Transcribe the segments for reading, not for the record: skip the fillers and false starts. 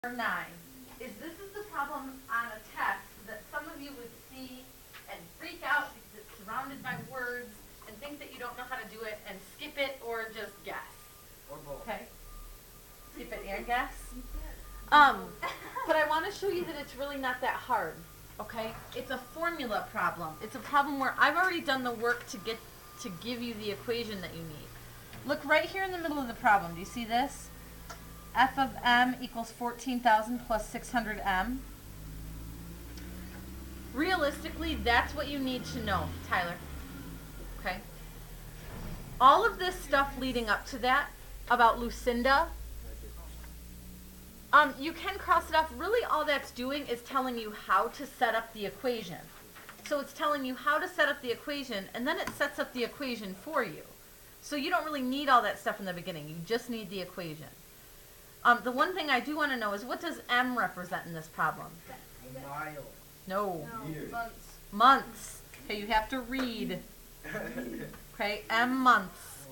Number 9 is this is the problem on a test that some of you would see and freak out because it's surrounded by words and think that you don't know how to do it and skip it or just guess. Or both. Okay? Skip it and guess. But I want to show you that it's really not that hard. Okay? It's a formula problem. It's a problem where I've already done the work to give you the equation that you need. Look right here in the middle of the problem. Do you see this? F of m equals 14,000 plus 600m. Realistically, that's what you need to know, Tyler. Okay? All of this stuff leading up to that about Lucinda, you can cross it off. Really all that's doing is telling you how to set up the equation. So it's telling you how to set up the equation, and then it sets up the equation for you. So you don't really need all that stuff in the beginning. You just need the equation. The one thing I do want to know is, what does M represent in this problem? Miles. No. Years. Months. Okay, you have to read. Okay, M months.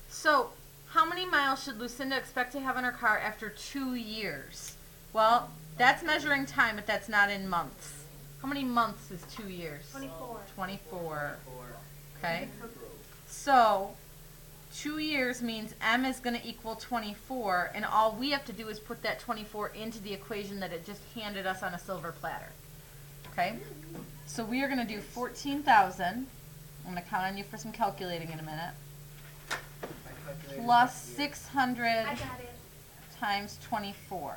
So, how many miles should Lucinda expect to have in her car after 2 years? Well, that's measuring time, but that's not in months. How many months is 2 years? 24. 24. Okay. So, 2 years means M is going to equal 24, and all we have to do is put that 24 into the equation that it just handed us on a silver platter. Okay? So we are going to do 14,000. I'm going to count on you for some calculating in a minute. Plus 600 I got it. times 24.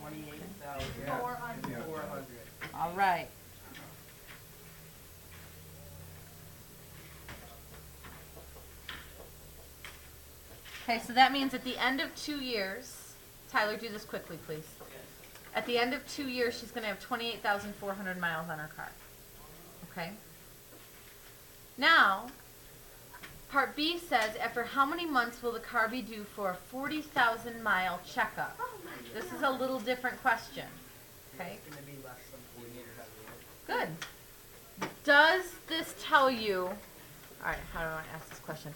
28,000. 400. 400. All right. Okay, so that means at the end of 2 years, Tyler, do this quickly, please. At the end of 2 years, she's going to have 28,400 miles on her car. Okay? Now, part B says, after how many months will the car be due for a 40,000 mile checkup? This is a little different question. Okay? It's going to be less than 48 or Good. Does this tell you, all right, how do I ask this question?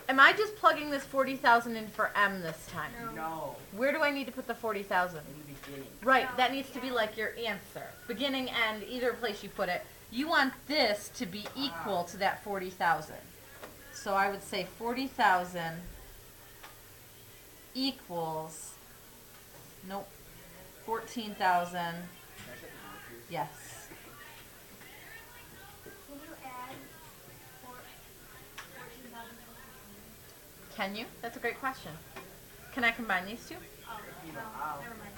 Am I just plugging this 40,000 in for M this time? No. Where do I need to put the 40,000? In the beginning. Right, that needs to be like your answer. Beginning, end, either place you put it. You want this to be equal to that 40,000. So I would say 40,000 equals, nope, 14,000, yes. Can you add 14,000? Can you? That's a great question. Can I combine these two? Oh, no, never mind.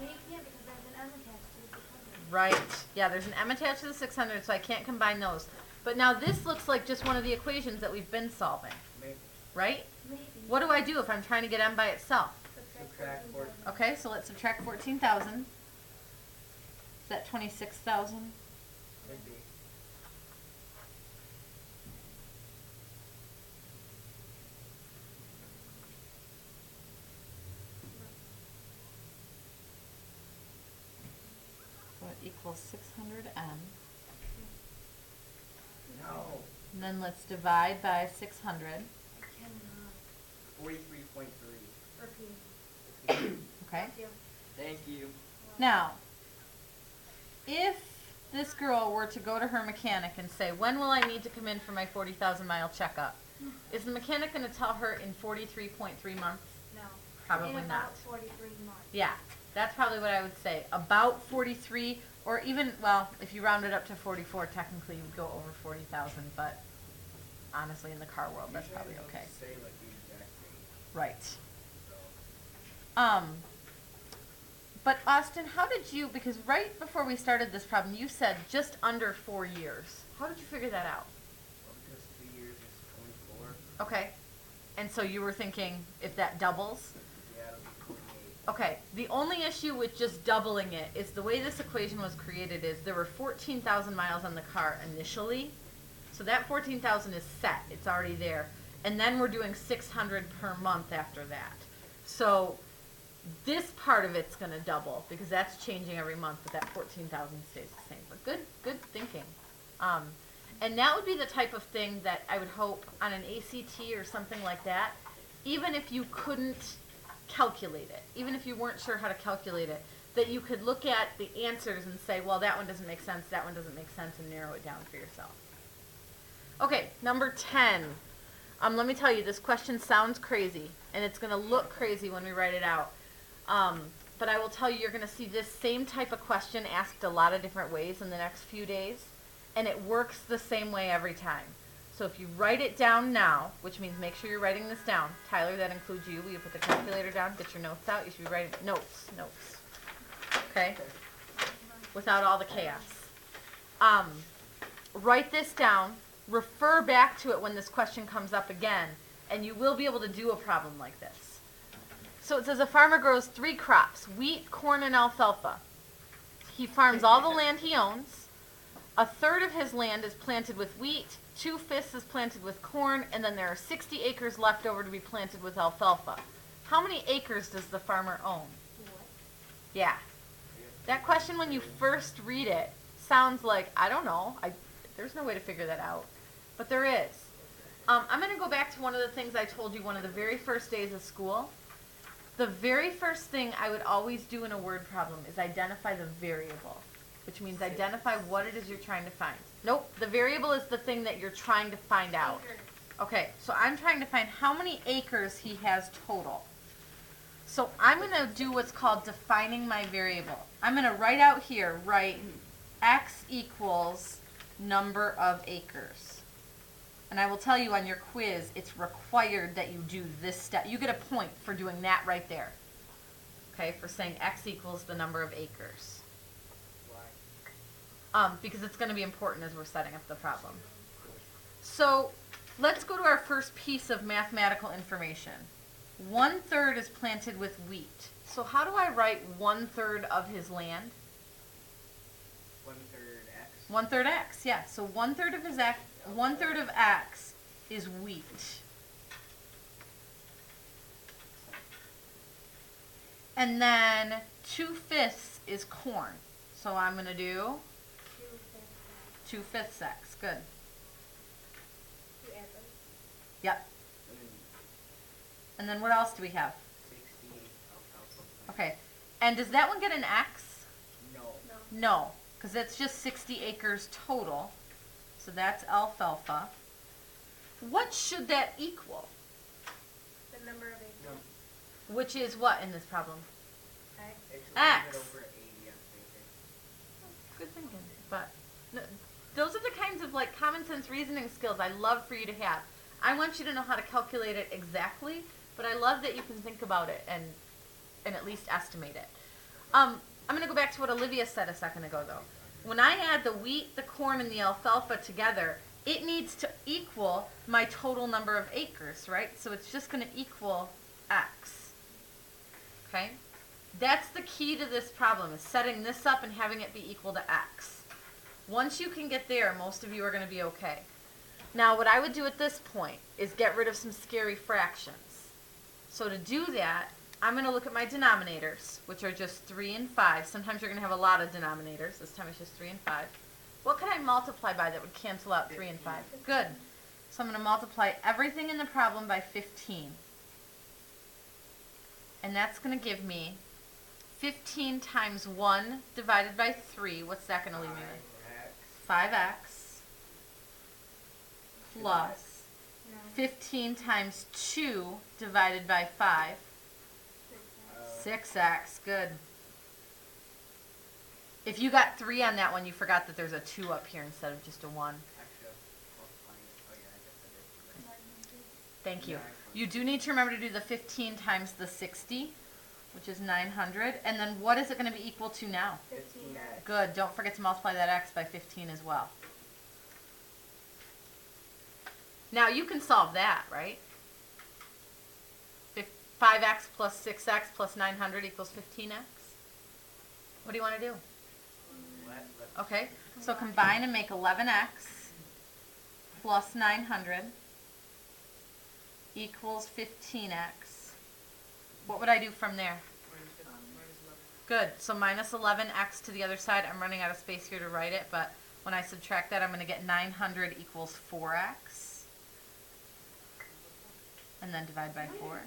No, you can't because there's an M attached to the 600. Right. Yeah, there's an M attached to the 600, so I can't combine those. But now this looks like just one of the equations that we've been solving, Maybe. right? Maybe. What do I do if I'm trying to get M by itself? Subtract 14. Okay, so let's subtract 14,000. Is that 26,000? Could be. So it equals 600 M. No. And then let's divide by 600. I cannot 43.3. repeat. Okay? Thank you. Thank you. Now, if this girl were to go to her mechanic and say, when will I need to come in for my 40,000 mile checkup? Is the mechanic going to tell her in 43.3 months? No. Probably In not. about 43 months. Yeah, that's probably what I would say. About 43, or even, well, if you round it up to 44, technically you would go over 40,000, but honestly, in the car world, that's probably Usually okay. they don't say like the exact date. Right. So. But Austin, how did you, because right before we started this problem, you said just under 4 years. How did you figure that out? Well, because 2 years is 24. Okay. And so you were thinking if that doubles? Yeah, it'll be 48. Okay, the only issue with just doubling it is the way this equation was created is there were 14,000 miles on the car initially. So that 14,000 is set, it's already there. And then we're doing 600 per month after that. So this part of it's going to double because that's changing every month, but that 14,000 stays the same. But good thinking. And that would be the type of thing that I would hope on an ACT or something like that, even if you couldn't calculate it, even if you weren't sure how to calculate it, that you could look at the answers and say, well, that one doesn't make sense, that one doesn't make sense, and narrow it down for yourself. Okay, number 10. Let me tell you, this question sounds crazy, and it's going to look crazy when we write it out. But I will tell you, you're going to see this same type of question asked a lot of different ways in the next few days, and it works the same way every time. So if you write it down now, which means make sure you're writing this down. Tyler, that includes you. Will you put the calculator down? Get your notes out. You should be writing notes. Okay? Without all the chaos. Write this down. Refer back to it when this question comes up again, and you will be able to do a problem like this. So it says a farmer grows 3 crops, wheat, corn, and alfalfa. He farms all the land he owns. A third of his land is planted with wheat, 2/5 is planted with corn, and then there are 60 acres left over to be planted with alfalfa. How many acres does the farmer own? Yeah. That question, when you first read it, sounds like, I don't know. There's no way to figure that out. But there is. I'm going to go back to one of the things I told you one of the very first days of school. The very first thing I would always do in a word problem is identify the variable, which means identify what it is you're trying to find. Nope, the variable is the thing that you're trying to find out. Okay, so I'm trying to find how many acres he has total. So I'm going to do what's called defining my variable. I'm going to write out here, write x equals number of acres. And I will tell you on your quiz, it's required that you do this step. You get a point for doing that right there. Okay, for saying x equals the number of acres. Why? Because it's going to be important as we're setting up the problem. So let's go to our first piece of mathematical information. 1/3 is planted with wheat. So how do I write 1/3 of his land? 1/3 x. 1/3 x, yeah. So 1/3 of his x, 1/3 of x is wheat. And then 2/5 is corn. So I'm going to do 2/5 x. Good. Yep. And then what else do we have? 60 alfalfa. Okay. And does that one get an x? No. No, because it's just 60 acres total. So that's alfalfa. What should that equal? The number of acres. No. Which is what in this problem? X. It's X. a little bit over 80, I'm thinking. Good thinking. But those are the kinds of like common sense reasoning skills I love for you to have. I want you to know how to calculate it exactly, but I love that you can think about it and at least estimate it. I'm going to go back to what Olivia said a second ago, though. When I add the wheat, the corn, and the alfalfa together, it needs to equal my total number of acres, right? So it's just going to equal x. Okay? That's the key to this problem, is setting this up and having it be equal to x. Once you can get there, most of you are going to be okay. Now, what I would do at this point is get rid of some scary fractions. So to do that, I'm going to look at my denominators, which are just 3 and 5. Sometimes you're going to have a lot of denominators. This time it's just 3 and 5. What could I multiply by that would cancel out 3 and 5? Good. So I'm going to multiply everything in the problem by 15. And that's going to give me 15 times 1 divided by 3. What's that going to leave me with? 5x. Plus 15 times 2 divided by 5. 6x. Good. If you got 3 on that one, you forgot that there's a 2 up here instead of just a 1. Actually, multiplying it. Oh, yeah, I guess I did. Thank you. You do need to remember to do the 15 times the 60, which is 900. And then what is it going to be equal to now? 15x. Good. Don't forget to multiply that x by 15 as well. Now you can solve that, right? 5x plus 6x plus 900 equals 15x. What do you want to do? Okay, so combine and make 11x plus 900 equals 15x. What would I do from there? Good, so minus 11x to the other side. I'm running out of space here to write it, but when I subtract that, I'm going to get 900 equals 4x. And then divide by 4.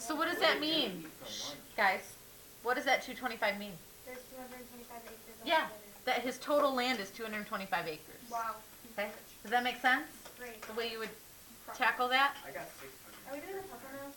So what does that mean, guys? What does that 225 mean? There's 225 acres. Yeah, altogether. that his total land is 225 acres. Wow. Okay, does that make sense? Great. The way you would tackle that? I got Are 600. we doing a papa now?